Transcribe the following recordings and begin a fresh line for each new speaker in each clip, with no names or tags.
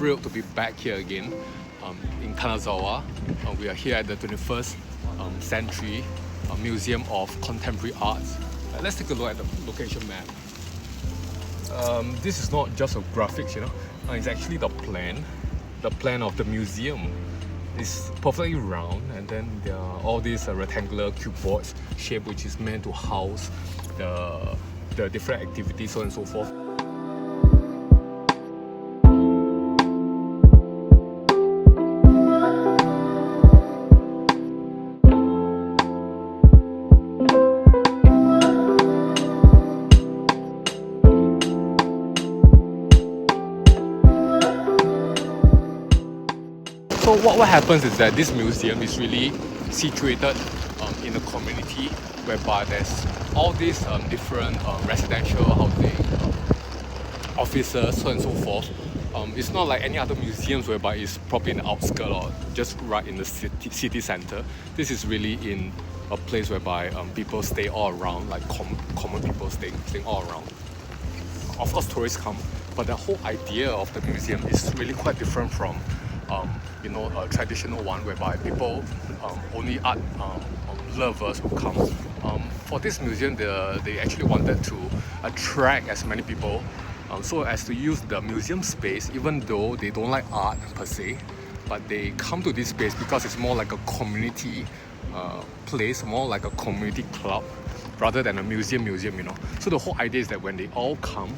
thrilled to be back here again in Kanazawa. We are here at the 21st Century Museum of Contemporary Arts. Let's take a look at the location map. This is not just a graphics, it's actually the plan of the museum. It's perfectly round, and then there are all these rectangular cuboids shape which is meant to house the different activities, so on and so forth. So what happens is that this museum is really situated in a community whereby there's all these different residential housing, offices, so on and so forth. It's not like any other museums whereby it's probably in the outskirts or just right in the city center. This is really in a place whereby people stay all around, like common people staying all around. Of course, tourists come, but the whole idea of the museum is really quite different from a traditional one whereby people, only art lovers will come. For this museum, they actually wanted to attract as many people so as to use the museum space, even though they don't like art per se, but they come to this space because it's more like a community place, more like a community club rather than a museum. So the whole idea is that when they all come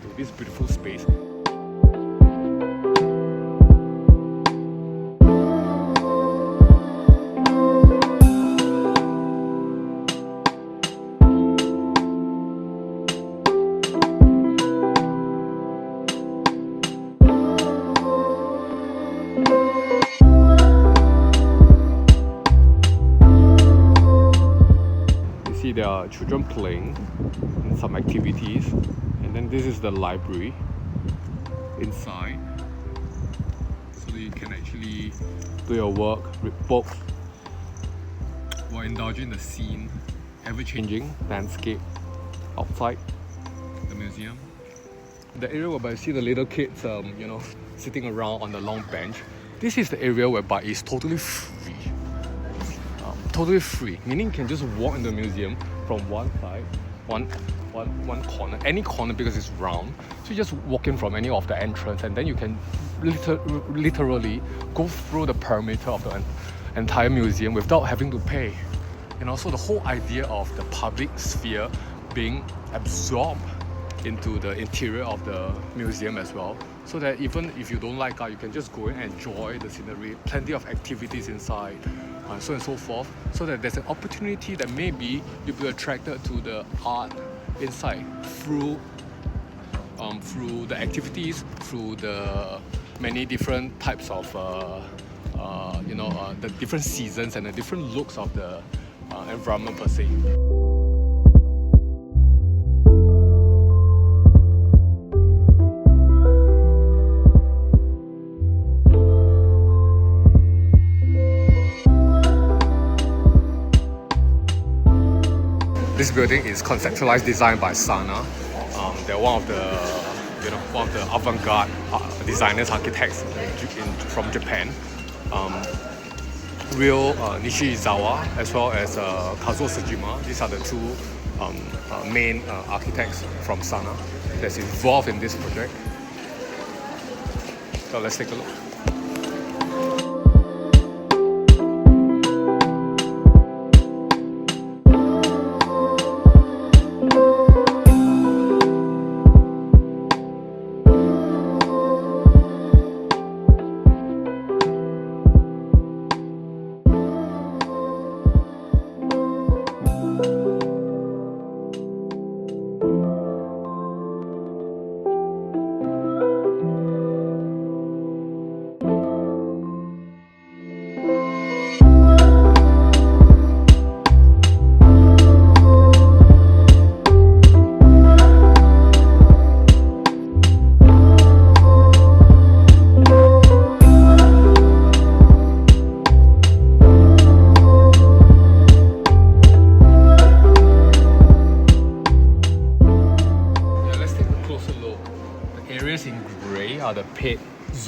to this beautiful space, there are children playing in some activities, and then this is the library inside, so that you can actually do your work, read books, while indulging the scene, ever-changing landscape outside the museum. The area whereby you see the little kids, sitting around on the long bench. This is the area whereby it's totally free. Totally free, meaning you can just walk in the museum from one side, one corner, any corner, because it's round. So you just walk in from any of the entrance, and then you can literally go through the perimeter of the entire museum without having to pay. So the whole idea of the public sphere being absorbed into the interior of the museum as well, so that even if you don't like art, you can just go in and enjoy the scenery, plenty of activities inside, so on and so forth, so that there's an opportunity that maybe you'll be attracted to the art inside through the activities, through the many different types of the different seasons and the different looks of the environment per se. This building is conceptualized, designed by SANAA. They're one of the avant-garde designers, architects from Japan. Real Nishikawa as well as Sejima. These are the two main architects from SANAA that's involved in this project. So let's take a look.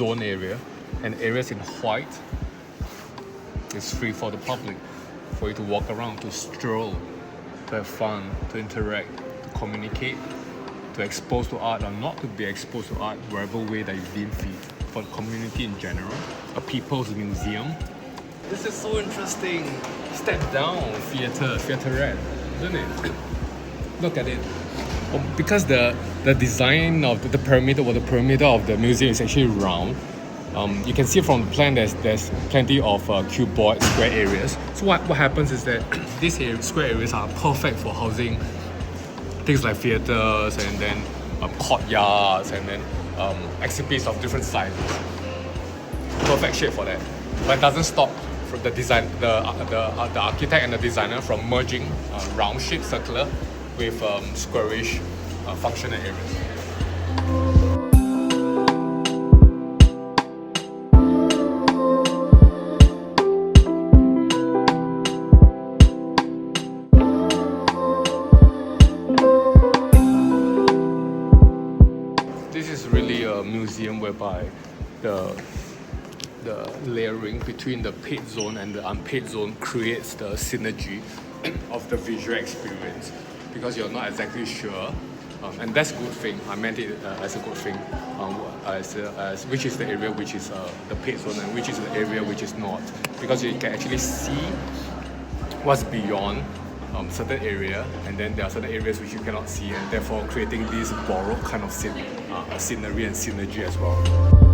zone area, and areas in white is free for the public, for you to walk around, to stroll, to have fun, to interact, to communicate, to expose to art or not to be exposed to art, wherever way that you deem fit. For the community in general, a people's museum. This is so interesting. Step down, theaterette, isn't it? Look at it. Because the design of the perimeter of the museum is actually round. You can see from the plan there's plenty of cuboid square areas. So what happens is that these square areas are perfect for housing things like theaters, and then courtyards, and then exhibits of different sizes. Perfect shape for that. But it doesn't stop from the design, the architect and the designer from merging round shape circular with squarish functional areas. This is really a museum whereby the layering between the paid zone and the unpaid zone creates the synergy of the visual experience, because you're not exactly sure, and that's a good thing. I meant it as a good thing, as which is the area which is the paid zone and which is the area which is not, because you can actually see what's beyond certain area, and then there are certain areas which you cannot see, and therefore creating this borrowed kind of scenery and synergy as well.